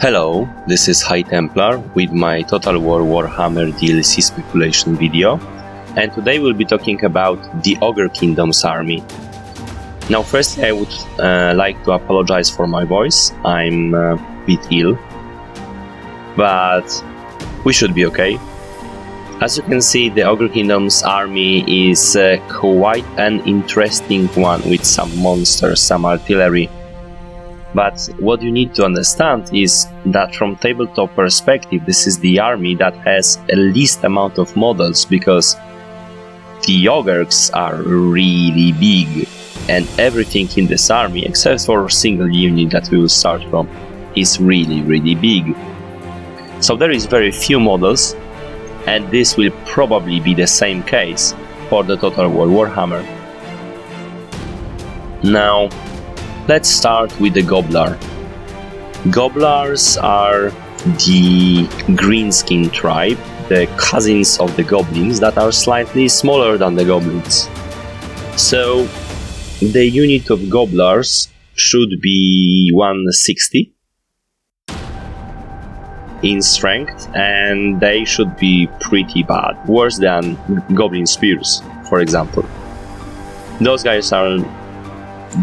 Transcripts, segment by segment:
Hello, this is High Templar with my Total War Warhammer DLC speculation video, and today we'll be talking about the Ogre Kingdom's army. Now first I would like to apologize for my voice. I'm a bit ill, but we should be okay. As you can see, the Ogre Kingdom's army is quite an interesting one with some monsters, some artillery. But what you need to understand is that from tabletop perspective, this is the army that has the least amount of models, because the ogres are really big, and everything in this army, except for a single unit that we will start from, is really big. So there is very few models, and this will probably be the same case for the Total War Warhammer. Now, let's start with the Gobbler. Gobblers are the greenskin tribe, the cousins of the goblins that are slightly smaller than the goblins. So the unit of Gobblers should be 160 in strength, and they should be pretty bad, worse than goblin spears, for example. Those guys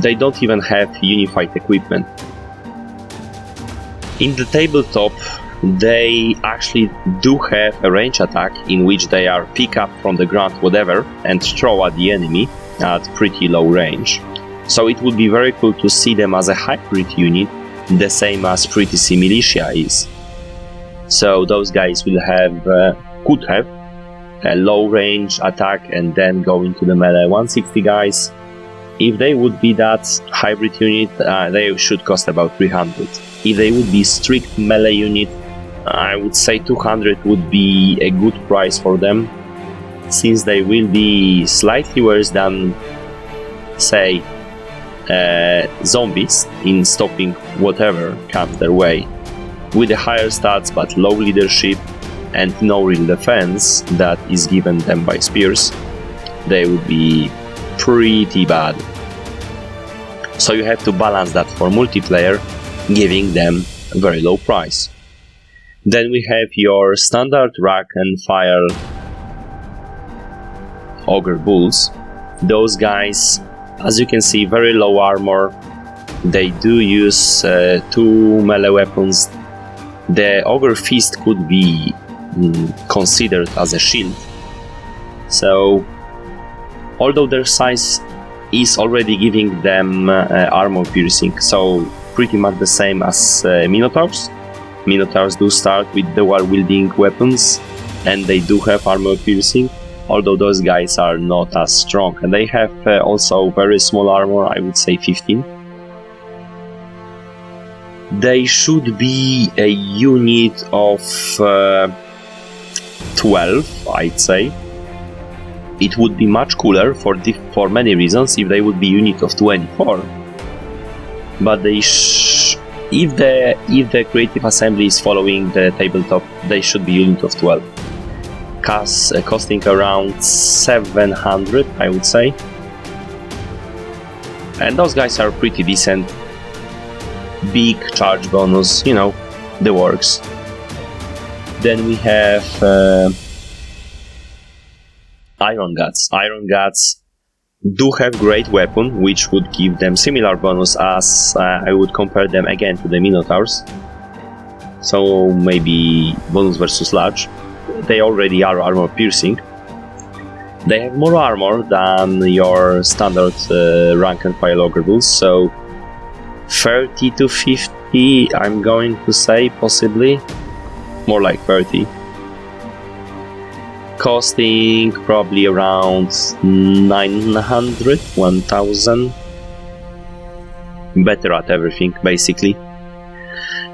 they don't even have unified equipment. In the tabletop, they actually do have a range attack in which they are pick up from the ground whatever and throw at the enemy at pretty low range. So it would be very cool to see them as a hybrid unit, the same as Pretty C Militia is. So those guys will could have a low range attack and then go into the melee. 160 guys. If they would be that hybrid unit, they should cost about 300. If they would be strict melee unit, I would say 200 would be a good price for them, since they will be slightly worse than, say, zombies in stopping whatever comes their way. With the higher stats but low leadership and no real defense that is given them by spears, they would be pretty bad. So you have to balance that for multiplayer, giving them a very low price. Then we have your standard rack and file Ogre Bulls. Those guys, as you can see, very low armor. They do use 2 melee weapons. The Ogre Fist could be considered as a shield. So although their size is already giving them armor piercing, so pretty much the same as Minotaurs. Minotaurs do start with dual wielding weapons, and they do have armor piercing, although those guys are not as strong, and they have also very small armor, I would say 15. They should be a unit of 12, I'd say. It would be much cooler for many reasons if they would be unit of 24. But if the creative assembly is following the tabletop, they should be unit of 12. Costing around 700, I would say. And those guys are pretty decent. Big charge bonus, you know, the works. Then we have Iron Guts. Iron Guts do have great weapon, which would give them similar bonus as I would compare them again to the Minotaurs. So maybe bonus versus large. They already are armor piercing. They have more armor than your standard rank and file Ogre Bulls, so 30 to 50, I'm going to say, possibly. More like 30. Costing probably around 900, 1000. Better at everything, basically.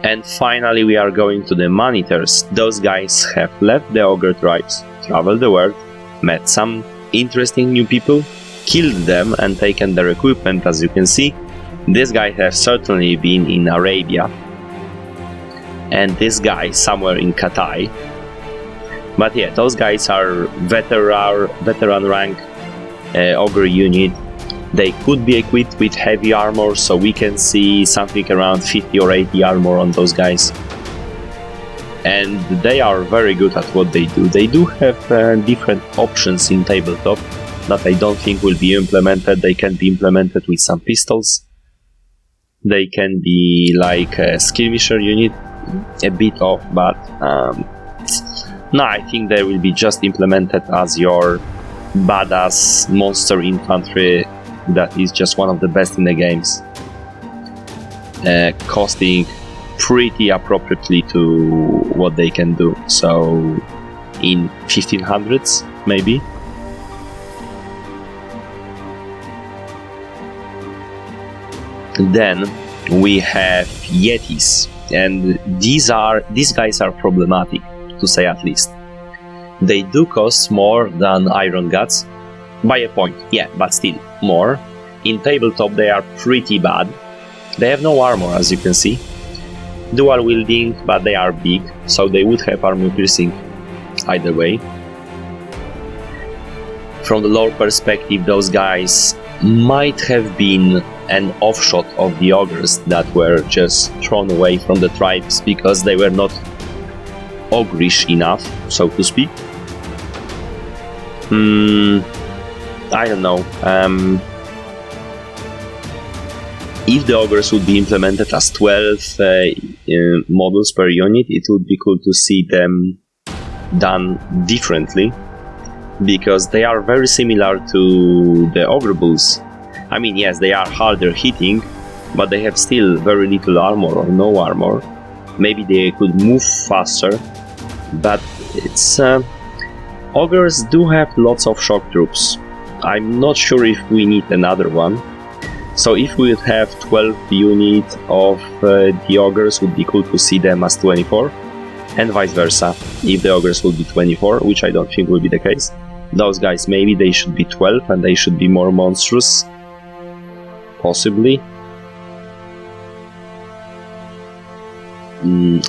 And finally we are going to the Monitors. Those guys have left the Ogre tribes, traveled the world, met some interesting new people, killed them and taken their equipment. As you can see, this guy has certainly been in Arabia, and this guy somewhere in Katai. But yeah, those guys are veteran rank Ogre unit. They could be equipped with heavy armor, so we can see something around 50 or 80 armor on those guys. And they are very good at what they do. They do have different options in tabletop that I don't think will be implemented. They can be implemented with some pistols. They can be like a skirmisher unit, a bit off, but no, I think they will be just implemented as your badass monster infantry that is just one of the best in the games, costing pretty appropriately to what they can do, so in 1500s maybe. Then we have Yetis, and these guys are problematic, to say at least. They do cost more than Iron Guts, by a point, yeah, but still more. In tabletop they are pretty bad. They have no armor, as you can see. Dual wielding, but they are big, so they would have armor piercing either way. From the lore perspective, those guys might have been an offshot of the ogres that were just thrown away from the tribes because they were not ogrish enough, so to speak. I don't know. If the ogres would be implemented as 12 models per unit, it would be cool to see them done differently, because they are very similar to the ogre bulls. I mean, yes, they are harder hitting, but they have still very little armor or no armor. Maybe they could move faster, but it's... ogres do have lots of shock troops. I'm not sure if we need another one. So if we would have 12 units of the ogres, would be cool to see them as 24, and vice versa. If the ogres will be 24, which I don't think will be the case, those guys maybe they should be 12 and they should be more monstrous, possibly.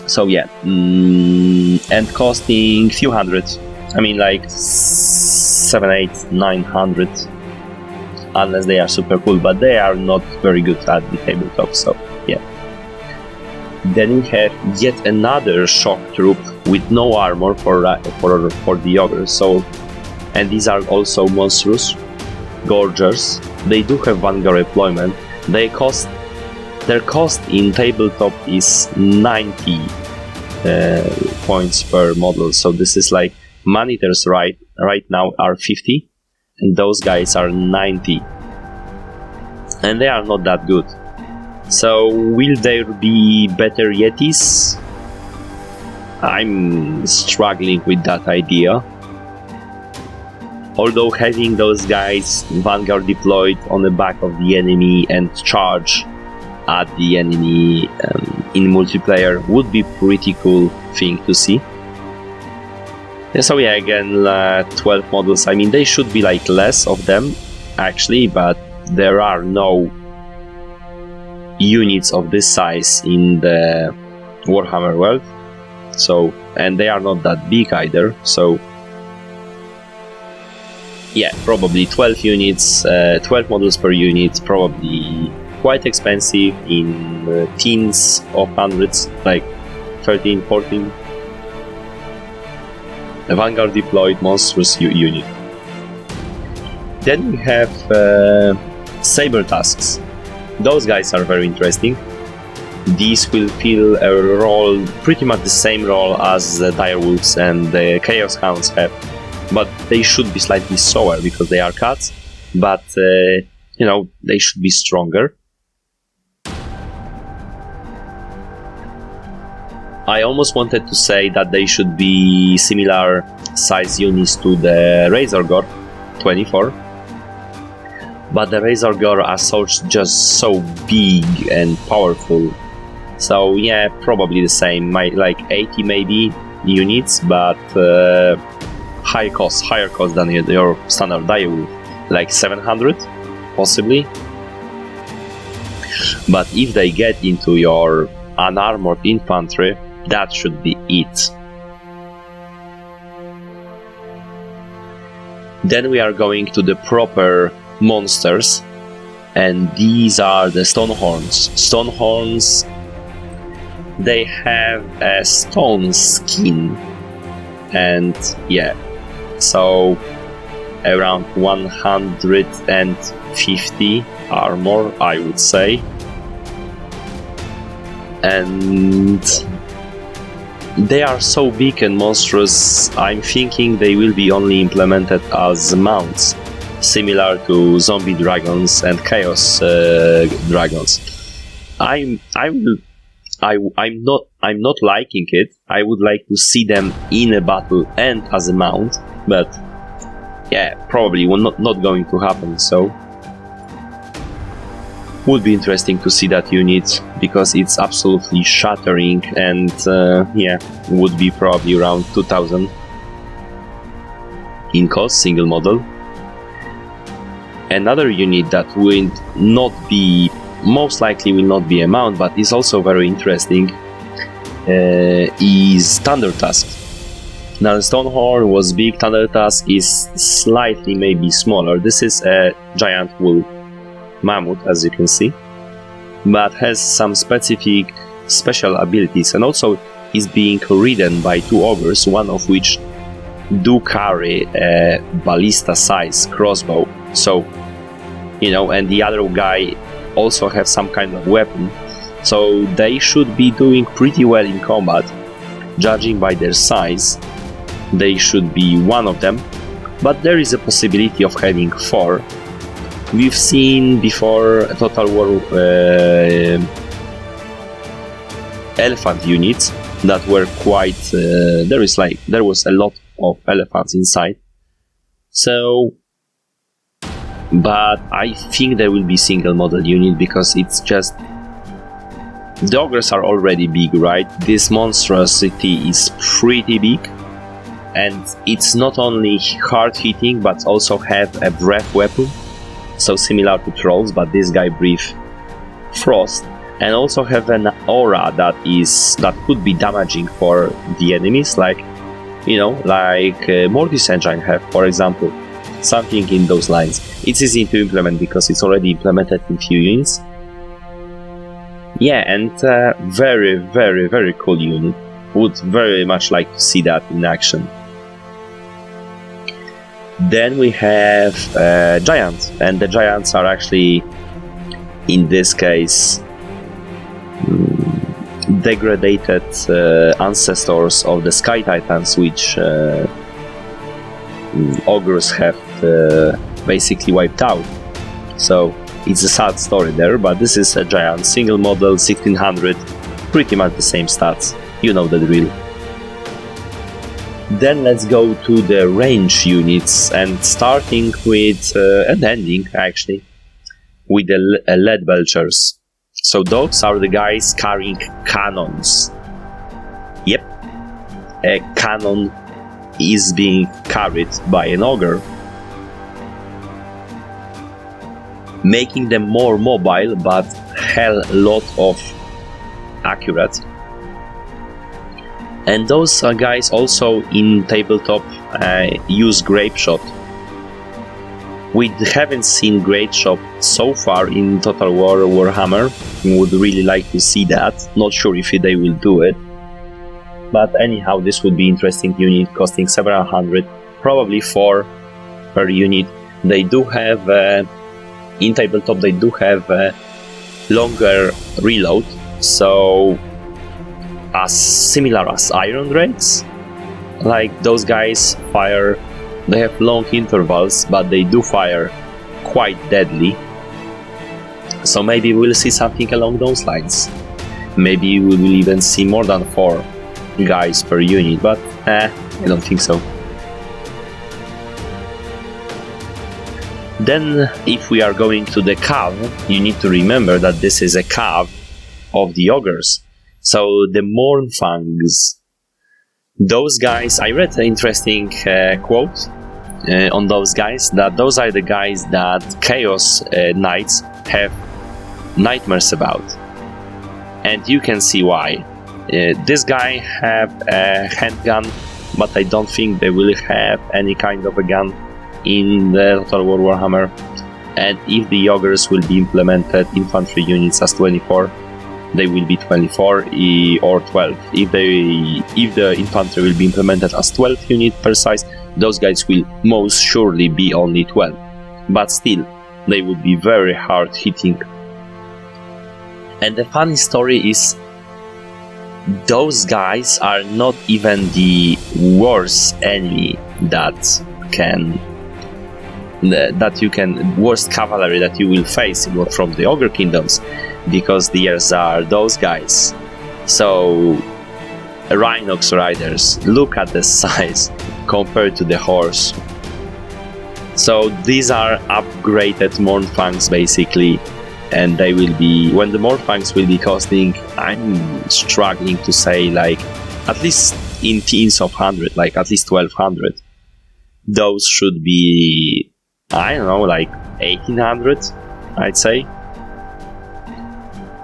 So yeah, and costing few hundred. I mean, like 7, 8, 900. Unless they are super cool, but they are not very good at the tabletop, so yeah. Then we have yet another shock troop with no armor for the ogres, so, and these are also monstrous, gorgers. They do have vanguard deployment. Their cost in tabletop is 90 points per model, so this is like man-eaters right now are 50. And those guys are 90, and they are not that good. So will there be better Yetis? I'm struggling with that idea. Although having those guys vanguard deployed on the back of the enemy and charge at the enemy in multiplayer would be pretty cool thing to see. So yeah, again, 12 models. I mean, they should be like less of them, actually, but there are no units of this size in the Warhammer world. So, and they are not that big either, so yeah, probably 12 units, 12 models per unit, probably quite expensive in teens of hundreds, like 13, 14. A vanguard deployed monstrous unit. Then we have saber tusks. Those guys are very interesting. These will fill a role, pretty much the same role as the direwolves and the chaos hounds have, but they should be slightly slower because they are cats. But you know, they should be stronger. I almost wanted to say that they should be similar size units to the Razor Gore 24, but the Razor Gore are just so big and powerful. So yeah, probably the same, like 80 maybe units, but higher cost than your standard direwolf, like 700 possibly. But if they get into your unarmored infantry, that should be it. Then we are going to the proper monsters. And these are the Stonehorns. Stonehorns, they have a stone skin, and yeah, so around 150 armor, I would say. And they are so big and monstrous, I'm thinking they will be only implemented as mounts, similar to zombie dragons and chaos dragons. I'm not liking it. I would like to see them in a battle and as a mount, but yeah, probably not going to happen. So would be interesting to see that unit, because it's absolutely shattering, and yeah, would be probably around 2000 in cost, single model. Another unit that will not be, most likely will not be a mount, but is also very interesting, is Thundertusk. Now, Stonehorn was big, Thundertusk is slightly maybe smaller. This is a giant wolf mammoth, as you can see, but has some specific special abilities, and also is being ridden by two ogres, one of which do carry a ballista size crossbow. So, you know, and the other guy also have some kind of weapon, so they should be doing pretty well in combat. Judging by their size, they should be one of them, but there is a possibility of having 4. We've seen before Total War elephant units that were quite there was a lot of elephants inside. So, but I think there will be single model unit, because it's just, the ogres are already big, right? This monstrosity is pretty big, and it's not only hard hitting but also have a breath weapon, so similar to trolls, but this guy breathes frost, and also have an aura that could be damaging for the enemies, like, you know, like Mortis Engine have, for example, something in those lines. It's easy to implement because it's already implemented in few units. Yeah, and very, very, very cool unit. Would very much like to see that in action. Then we have giants, and the giants are actually, in this case, degraded ancestors of the Sky Titans, which ogres have basically wiped out. So it's a sad story there, but this is a giant, single model, 1600, pretty much the same stats, you know the drill. Then let's go to the range units, and starting with, and ending actually, with the lead Vultures. So those are the guys carrying cannons. Yep, a cannon is being carried by an ogre, making them more mobile, but hell lot of accurate. And those guys also in tabletop use Grape Shot. We haven't seen Grape Shot so far in Total War Warhammer. Would really like to see that. Not sure if they will do it. But anyhow, this would be interesting unit, costing several hundred, probably 4 per unit. They do have, in tabletop, they do have longer reload, so as similar as Iron Drakes. Like those guys fire, they have long intervals, but they do fire quite deadly. So maybe we'll see something along those lines. Maybe we will even see more than 4 guys per unit, but I don't think so. Then, if we are going to the cav, you need to remember that this is a cav of the ogres. So the Mournfangs, those guys, I read an interesting quote on those guys, that those are the guys that Chaos Knights have nightmares about. And you can see why. This guy have a handgun, but I don't think they will have any kind of a gun in the Total War Warhammer. And if the Ogres will be implemented infantry units as 24, they will be 24 or 12. If the infantry will be implemented as 12 unit per size, those guys will most surely be only 12. But still, they would be very hard hitting. And the funny story is, those guys are not even the worst enemy worst cavalry that you will face from the Ogre Kingdoms, because theirs are those guys. So, Rhinox Riders, look at the size compared to the horse. So these are upgraded Mournfangs basically, and they will be, when the Mournfangs will be costing, I'm struggling to say, like, at least in teens of 100, like at least 1200. Those should be, I don't know, like 1800, I'd say.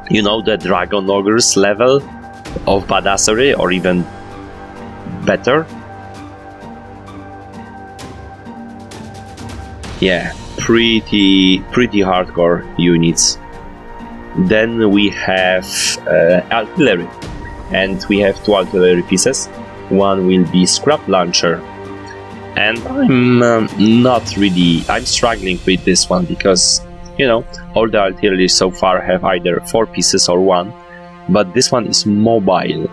You know, the Dragon Ogres level of badassery, or even better. Yeah, pretty hardcore units. Then we have artillery, and we have 2 artillery pieces. One will be Scrap Launcher, and I'm struggling with this one because, you know, all the artillery so far have either 4 pieces or 1, but this one is mobile,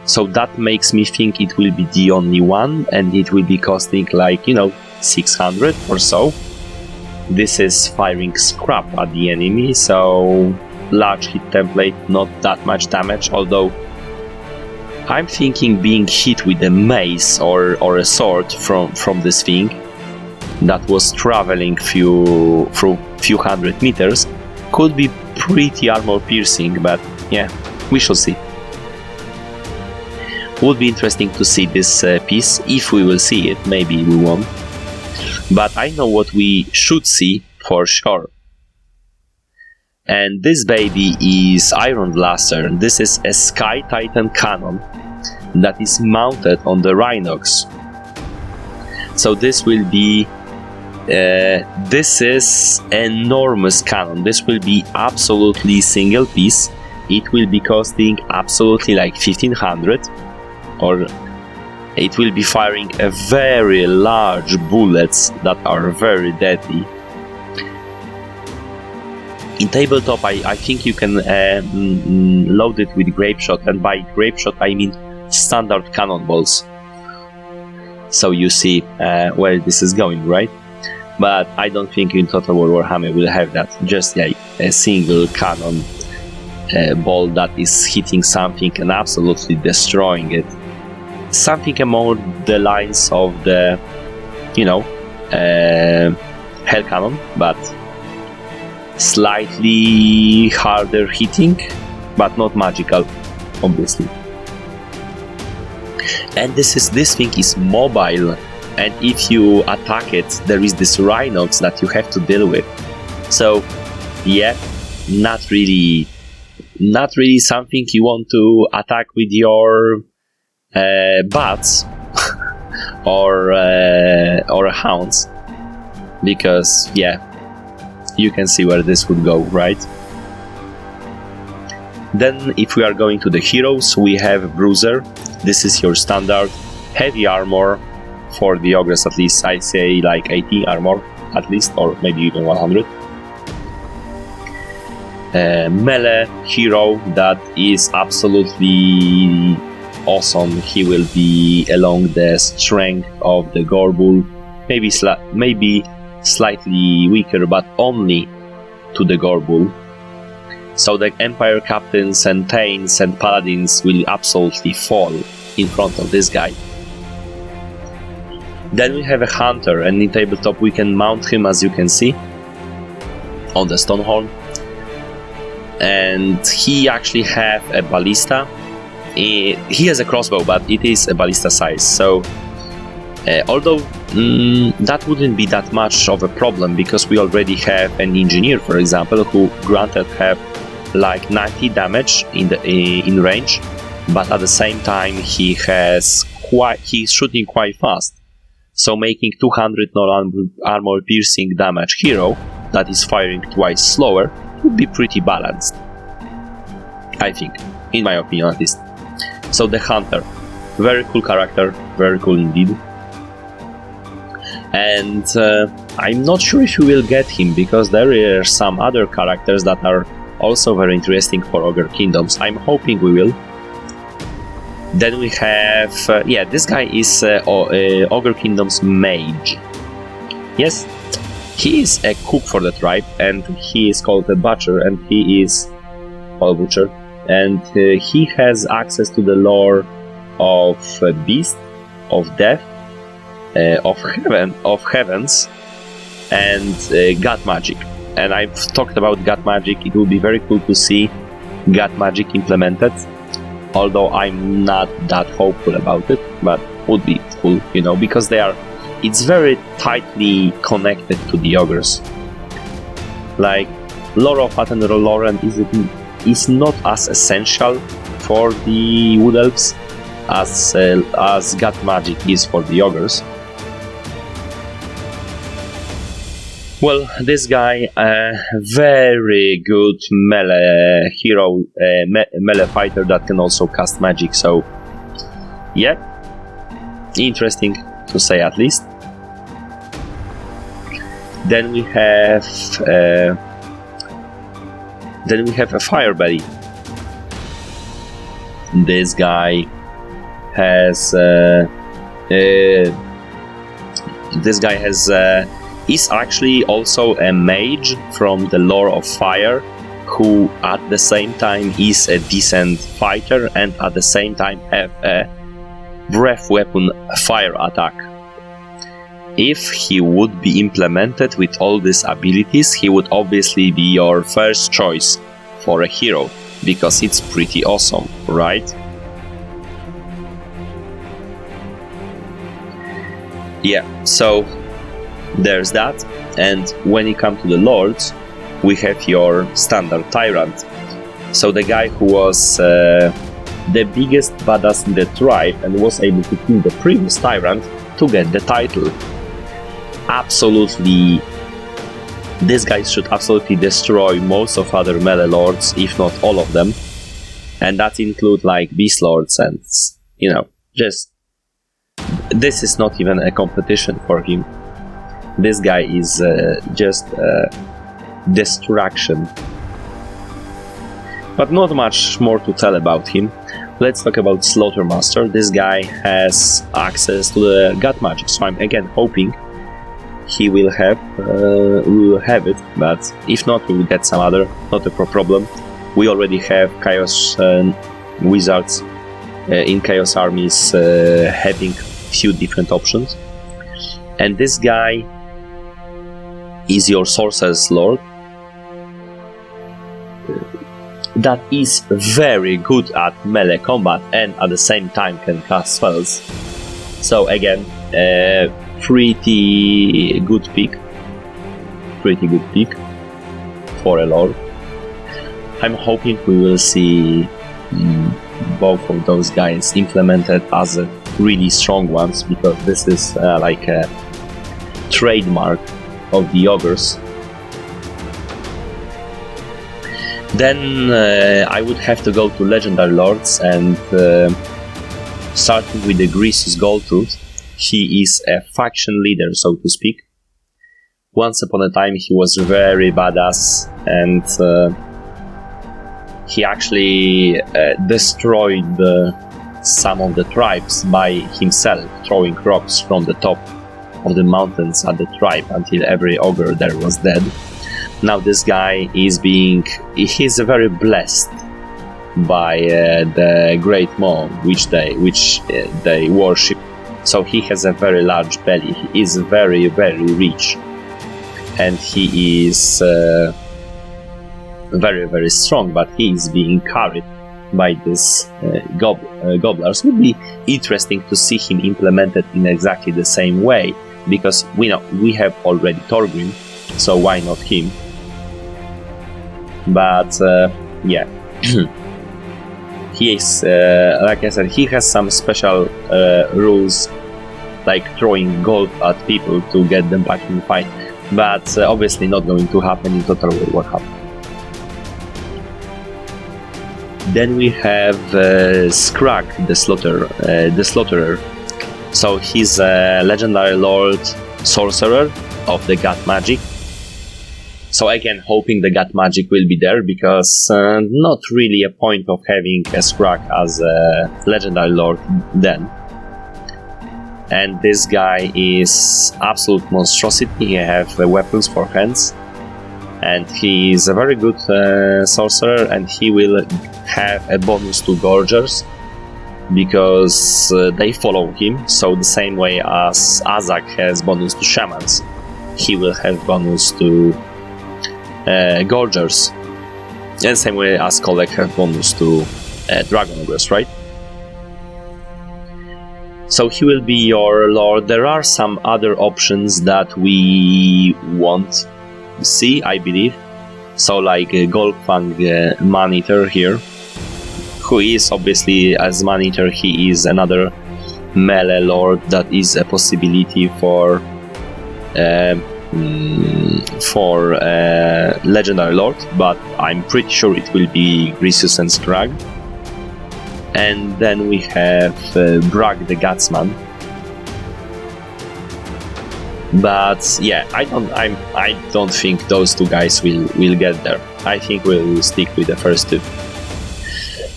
so that makes me think it will be the only one, and it will be costing, like, you know, 600 or so. This is firing scrap at the enemy, so large hit template, not that much damage, although I'm thinking being hit with a mace or a sword from this thing that was traveling few hundred meters could be pretty armor piercing, but yeah, we shall see. Would be interesting to see this piece, if we will see it, maybe we won't. But I know what we should see for sure. And this baby is Iron Blaster. This is a Sky Titan cannon that is mounted on the Rhinox. So this will be this is enormous cannon. This will be absolutely single piece. It will be costing absolutely like 1500, or it will be firing a very large bullets that are very deadly. In tabletop, I think you can load it with grape shot, and by grape shot I mean standard cannonballs. So you see where this is going, right? But I don't think in Total War Warhammer will have that. Just like a single cannon ball that is hitting something and absolutely destroying it. Something among the lines of the, you know, Hell Cannon, but slightly harder hitting, but not magical, obviously. And this thing is mobile, and if you attack it, there is this Rhinox that you have to deal with. So, yeah, not really something you want to attack with your bats or hounds, because yeah, you can see where this would go, right? Then if we are going to the heroes, we have Bruiser. This is your standard heavy armor for the Ogres, at least I say like 80 armor at least, or maybe even 100. Melee hero that is absolutely awesome. He will be along the strength of the Gorbul, maybe slightly weaker, but only to the Gorbul. So the Empire Captains and Thanes and Paladins will absolutely fall in front of this guy. Then we have a Hunter, and in tabletop we can mount him, as you can see, on the Stonehorn. And he actually have a ballista. He has a crossbow, but it is a ballista size, so although that wouldn't be that much of a problem, because we already have an engineer, for example, who granted have like 90 damage in range, but at the same time he's shooting quite fast, so making 200 non-armor piercing damage hero that is firing twice slower would be pretty balanced, I think, in my opinion at least. So the Hunter, very cool character, very cool indeed. And I'm not sure if we will get him, because there are some other characters that are also very interesting for Ogre Kingdoms. I'm hoping we will. Then we have, this guy is Ogre Kingdom's mage. Yes, he is a cook for the tribe, and he is called a butcher, and he is a butcher, and he has access to the lore of beast, of death, of heavens, and god magic. And I've talked about god magic. It would be very cool to see god magic implemented, although I'm not that hopeful about it, but would be cool, because it's very tightly connected to the ogres. Like, lore of Aten Loren is not as essential for the wood elves as god magic is for the ogres. Well, this guy, very good melee hero, melee fighter that can also cast magic, so yeah, interesting to say at least. Then we have a Firebelly. This guy has is actually also a mage from the lore of fire, who at the same time is a decent fighter and at the same time have a breath weapon fire attack. If he would be implemented with all these abilities, he would obviously be your first choice for a hero, because it's pretty awesome, right? Yeah, so there's that. And when you come to the lords, we have your standard Tyrant. So the guy who was the biggest badass in the tribe and was able to kill the previous Tyrant to get the title. Absolutely, this guy should absolutely destroy most of other melee lords, if not all of them, and that include like beast lords, and just this is not even a competition for him. This guy is just destruction. But not much more to tell about him. Let's talk about Slaughtermaster. This guy has access to the god magic, so I'm again hoping he will have it, but if not, we will get some other, not a problem. We already have Chaos Wizards in Chaos Armies having few different options. And this guy is your Sorcerer's Lord that is very good at melee combat and at the same time can cast spells. So again, pretty good pick for a lord. I'm hoping we will see both of those guys implemented as really strong ones, because this is like a trademark of the ogres. Then I would have to go to Legendary Lords, and starting with the Greasus Goldtooth. He is a faction leader, so to speak. Once upon a time he was very badass, and he actually destroyed some of the tribes by himself, throwing rocks from the top of the mountains at the tribe until every ogre there was dead. Now this guy he's very blessed by the Great Maw, which they worship. So he has a very large belly. He is very, very rich, and he is very, very strong. But he is being carried by this Gobblers. Would be interesting to see him implemented in exactly the same way, because we have already Thorgrim, so why not him? But yeah, he is like I said, he has some special rules, like throwing gold at people to get them back in the fight. but obviously not going to happen in Total War Warhammer. Then we have Scrag, the Slaughterer. So he's a legendary lord sorcerer of the God magic. So again, hoping the God magic will be there, because not really a point of having a Scrag as a legendary lord then. And this guy is absolute monstrosity. He have weapons for hands, and he is a very good sorcerer, and he will have a bonus to Gorgers, because they follow him. So the same way as Azak has bonus to Shamans, he will have bonus to Gorgers, and same way as Kolek have bonus to Dragon Ogres, right? So he will be your lord. There are some other options that we won't see, I believe. So like Golfang Man-Eater here, who is obviously, as Man-Eater, he is another melee lord that is a possibility for legendary lord, but I'm pretty sure it will be Grisus and Scrag. And then we have Brag the Gutsman. But yeah, I don't think those two guys will get there. I think we'll stick with the first two.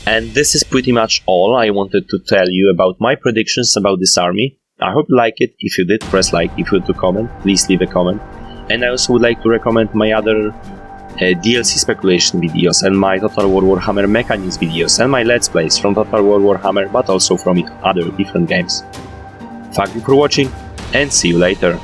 And this is pretty much all I wanted to tell you about my predictions about this army. I hope you like it. If you did, press like. If you want to comment, please leave a comment. And I also would like to recommend my other DLC speculation videos and my Total War Warhammer mechanics videos and my Let's Plays from Total War Warhammer, but also from other different games. Thank you for watching, and see you later.